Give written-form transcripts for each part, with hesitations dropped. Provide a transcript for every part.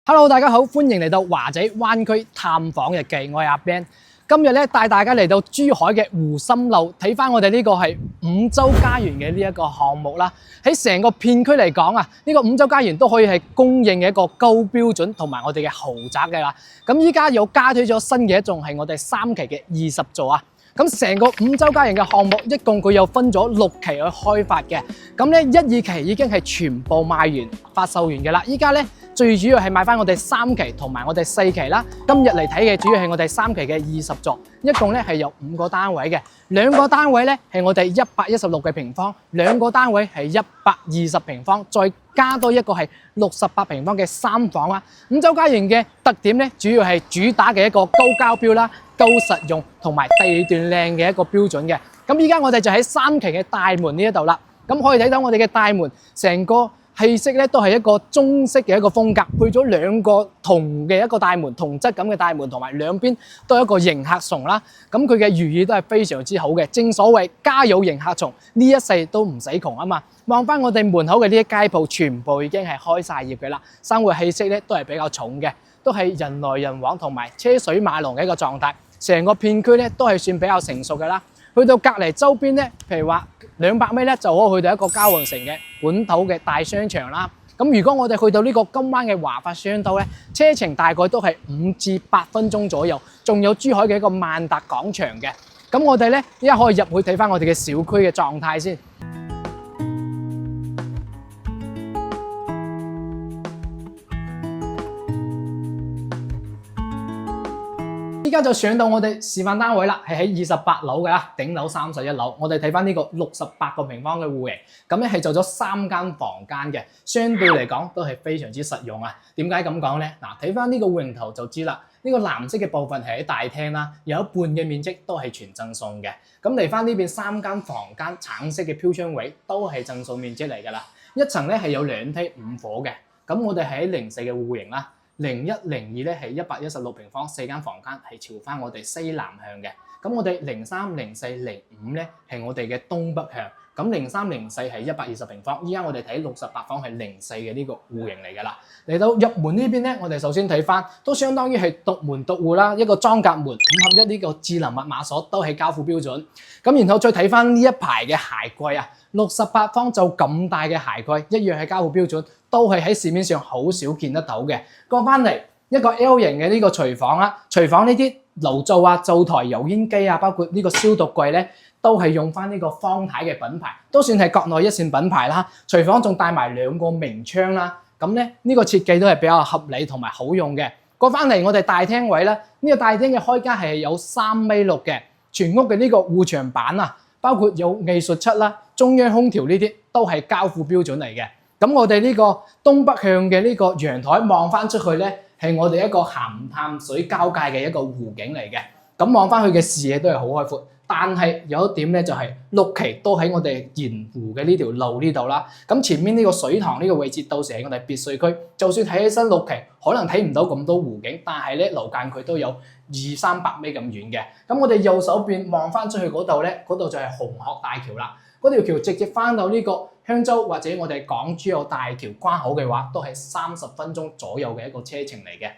Hello， 大家好，歡迎嚟到華仔灣區探訪日記，我係阿 Ben。今日咧帶大家嚟到珠海嘅湖心路，睇翻我哋呢個係五洲家園嘅呢一個項目啦。喺成個片區嚟講啊，呢個五洲家園都可以係公認嘅一個高標準同埋我哋嘅豪宅嘅啦。咁依家有加推咗新嘅一棟係我哋3期嘅20座啊。咁成個五洲家園嘅項目，一共佢有分咗6期去開發嘅。咁咧1、2期已經係全部賣完、發售完嘅啦。依家咧最主要係賣翻我哋3期同埋我哋4期啦。今日嚟睇嘅主要係我哋3期嘅20座，一共咧係有5個單位嘅。2個單位咧係我哋116嘅平方，2個單位係120平方，再加多一個係68平方嘅3房啦。五洲家園嘅特點咧，主要係主打嘅一個高交標啦、高實用同埋地段靚嘅一個標準嘅。咁依家我哋就喺3期嘅大門呢一度啦。咁可以睇到我哋嘅大門成個氣息咧都係一個中式嘅一個風格，配咗2個銅嘅一個大門，銅質感嘅大門，同埋兩邊都有一個迎客松啦。咁佢嘅寓意都係非常之好嘅。正所謂家有迎客松，呢一世都唔使窮啊嘛。望翻我哋門口嘅呢啲街鋪，全部已經係開晒業嘅啦，生活氣息咧都係比較重嘅，都係人來人往同埋車水馬龍嘅一個狀態。成個片區咧都係算比較成熟嘅啦。去到隔離周邊咧，譬如話200米咧就可以去到一個嘉皇城嘅本土嘅大商場啦。咁如果我哋去到呢個金灣嘅華發商都咧，車程大概都係5至8分鐘左右。仲有珠海嘅一個萬達廣場嘅。咁我哋咧依家可以入去睇翻我哋嘅小區嘅狀態先。依家就上到我哋示範單位啦，係喺28樓嘅啦，頂樓31樓。我哋睇翻呢個68個平方嘅戶型，咁咧係做咗3間房間嘅，相對嚟講都係非常之實用啊。點解咁講咧？嗱，睇翻呢個戶型圖就知啦。呢個藍色嘅部分係喺大廳啦，有一半嘅面積都係全贈送嘅。咁嚟翻呢邊3間房間，橙色嘅飄窗位都係贈送面積嚟㗎啦。一層咧係有2梯5伙嘅。咁我哋係喺04嘅戶型啦。01、02咧係116平方，4間房間係朝翻我哋西南向嘅。咁我哋03、04、05咧係我哋嘅東北向。咁03、04係120平方。依家我哋睇68房係04嘅呢個戶型嚟㗎啦。嚟到入門呢邊咧，我哋首先睇翻都相當於係獨門獨戶啦，一個裝甲門5合1呢個智能密碼鎖都係交付標準。咁然後再睇翻呢一排嘅鞋櫃啊，68方就咁大嘅鞋櫃一樣係交付標準。都係喺市面上好少見得到嘅。過翻嚟一個 L 型嘅呢個廚房啦，廚房呢啲爐灶啊、灶台、油煙機啊，包括呢個消毒櫃咧，都係用翻呢個方太嘅品牌，都算係國內一線品牌啦。廚房仲帶埋2個明窗啦，咁咧呢個設計都係比較合理同埋好用嘅。過翻嚟我哋大廳位咧，呢個大廳嘅開間係有3.6米嘅，全屋嘅呢個護牆板啊，包括有藝術漆啦、中央空調呢啲都係交付標準嚟嘅。咁我哋呢個東北向嘅呢個陽台望翻出去咧，係我哋一個鹹淡水交界嘅一個湖景嚟嘅。咁望翻去嘅視野都係好開闊，但係有一點咧就係6期都喺我哋沿湖嘅呢條路呢度啦。咁前面呢個水塘呢個位置，到時係我哋別墅區，就算睇起身6期可能睇唔到咁多湖景，但係咧樓間距都有200-300米咁遠嘅。咁我哋右手邊望翻出去嗰度咧，嗰度就係紅鶴大橋啦。嗰條橋直接翻到呢個香洲或者我哋港珠澳大橋關口嘅話，都係30分鐘左右嘅一個車程嚟嘅。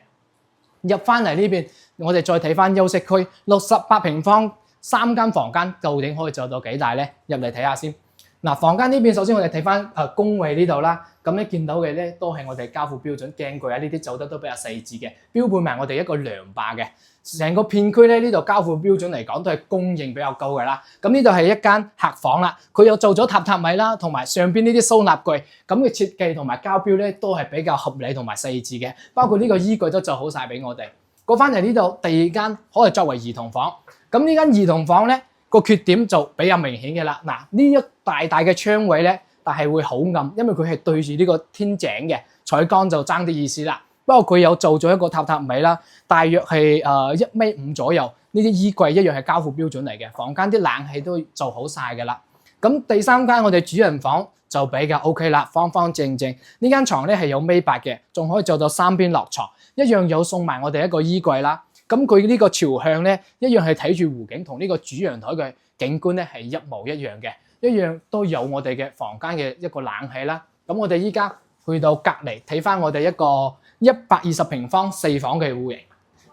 入翻嚟呢邊，我哋再睇翻休息區，68平方3間房間，究竟可以做到幾大咧？入嚟睇下先。嗱，房間呢邊首先我哋睇翻工位呢度啦，咁咧見到嘅咧都係我哋交付標準鏡櫃啊，呢啲做得都比較細緻嘅，標配埋我哋一個涼霸嘅。成個片區咧呢度交付標準嚟講都係供應比較高嘅啦。咁呢度係一間客房啦，佢又做咗榻榻米啦，同埋上邊呢啲收納櫃，咁嘅設計同埋交標咧都係比較合理同埋細緻嘅，包括呢個衣櫃都做好晒俾我哋。過翻嚟呢度第2間可以作為兒童房，咁呢間兒童房咧個缺點就比較明顯嘅啦。嗱，呢一大大嘅窗位咧，但係會好暗，因為佢係對住呢個天井嘅，採光就爭啲意思啦。不過佢有做咗一個榻榻米啦，大約係1.5米左右。呢啲衣櫃一樣係交付標準嚟嘅，房間啲冷氣都做好晒嘅啦。咁第3間我哋主人房就比較 OK 啦，方方正正。呢間床咧係有1.8米嘅，仲可以做到3邊落床，一樣有送埋我哋一個衣櫃啦。咁佢呢個朝向咧，一樣係睇住湖景，同呢個主陽台嘅景觀咧係一模一樣嘅，一樣都有我哋嘅房間嘅一個冷氣啦。咁我哋依家去到隔離睇翻我哋一個120平方4房嘅戶型。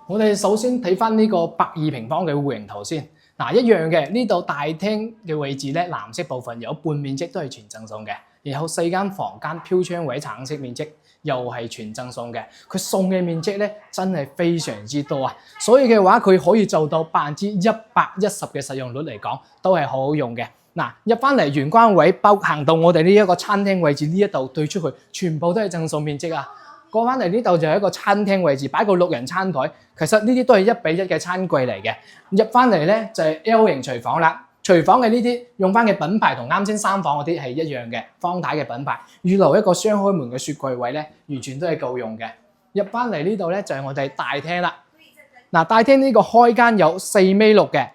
我哋首先睇翻呢個120平方嘅戶型圖先。嗱，一樣嘅，呢度大廳嘅位置咧，藍色部分有半面積都係全贈送嘅，然後4間房間飄窗位橙色面積又係全贈送嘅。佢送嘅面積咧真係非常之多啊，所以嘅話佢可以做到110%嘅使用率嚟講，都係好好用嘅。嗱，入翻嚟玄關位，行到我哋呢一個餐廳位置呢一度對出去，全部都係贈送面積啊！過翻嚟呢度就係一個餐廳位置，擺個6人餐台，其實呢啲都係1:1嘅餐櫃嚟嘅。入翻嚟咧就係 L 型廚房啦，廚房嘅呢啲用翻嘅品牌同啱先3房嗰啲係一樣嘅，方太嘅品牌，預留一個雙開門嘅雪櫃位咧，完全都係夠用嘅。入翻嚟呢度咧就係我哋大廳啦。嗱，大廳呢個開間有4.6米嘅，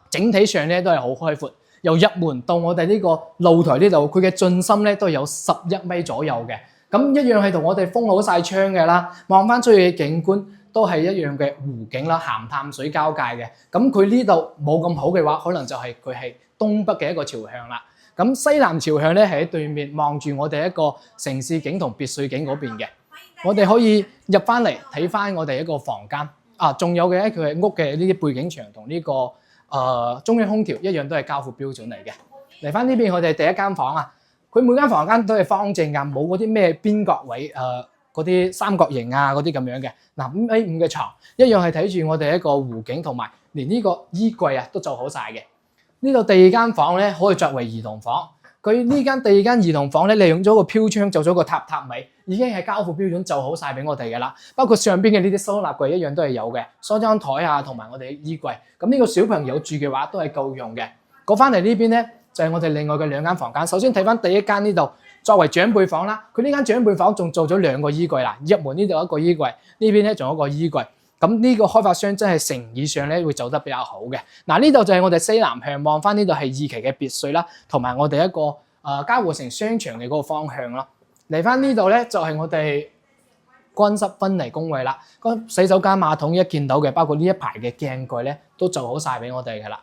整體上咧都係好開闊。由入門到我哋呢個露台呢度，佢嘅進深咧都有11米左右嘅。咁一樣係同我哋封好晒窗嘅啦，望翻出去嘅景觀都係一樣嘅湖景啦，鹹淡水交界嘅。咁佢呢度冇咁好嘅話，可能就係佢係東北嘅一個朝向啦。咁西南朝向咧係喺對面望住我哋一個城市景同別墅景嗰邊嘅。我哋可以入翻嚟睇翻我哋一個房間啊，仲有嘅佢係屋嘅呢啲背景牆同呢個中央空調一樣都係交付標準嚟嘅。嚟翻呢邊我哋第一間房啊。佢每間房間都係方正㗎，冇嗰啲咩邊角位，嗰啲三角形啊嗰啲咁樣嘅。嗱，5:5嘅床，一樣係睇住我哋一個湖景，同埋連呢個衣櫃啊都做好晒嘅。呢度第二間房咧可以作為兒童房。佢呢間第二間兒童房咧利用咗個飄窗做咗個榻位，已經係交付標準做好晒俾我哋㗎啦。包括上邊嘅呢啲收納櫃一樣都係有嘅，梳妝台啊同埋我哋嘅衣櫃。咁呢個小朋友住嘅話都係夠用嘅。過翻嚟呢邊咧。就係我哋另外嘅2間房間。首先睇翻第一間呢度，作為長輩房啦。佢呢間長輩房仲做咗2個衣櫃啦。入門呢度一個衣櫃，呢邊咧仲有一個衣櫃。咁呢個開發商真係誠意上咧會做得比較好嘅。嗱，呢度就係我哋西南向望翻呢度係2期嘅別墅啦，同埋我哋一個嘉湖城商場嘅嗰個方向咯。嚟翻呢度咧就係我哋乾濕分離工位啦。個洗手間馬桶一見到嘅，包括呢一排嘅鏡櫃咧都做好晒俾我哋㗎啦。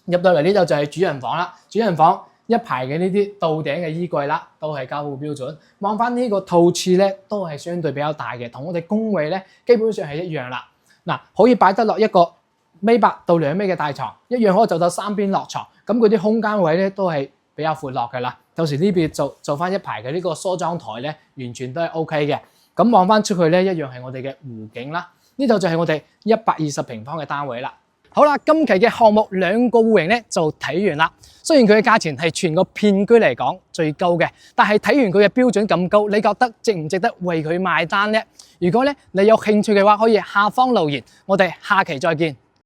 入到嚟呢度就係主人房啦，主人房一排嘅呢啲到頂嘅衣櫃啦，都係交付標準。望翻呢個套廁咧，都係相對比較大嘅，同我哋公衛咧基本上係一樣啦。嗱，可以擺得落一個1.8到2米嘅大床，一樣可以做到3邊落床。咁佢啲空間位咧都係比較闊落嘅啦。到時呢邊做翻一排嘅呢個梳妝台咧，完全都係 OK 嘅。咁望翻出去咧，一樣係我哋嘅湖景啦。呢度就係我哋120平方嘅單位啦。好啦，今期嘅項目2個戶型咧就睇完啦。雖然佢嘅價錢係全個片區嚟講最高嘅，但係睇完佢嘅標準咁高，你覺得值唔值得為佢買單呢？如果咧你有興趣嘅話，可以下方留言。我哋下期再見。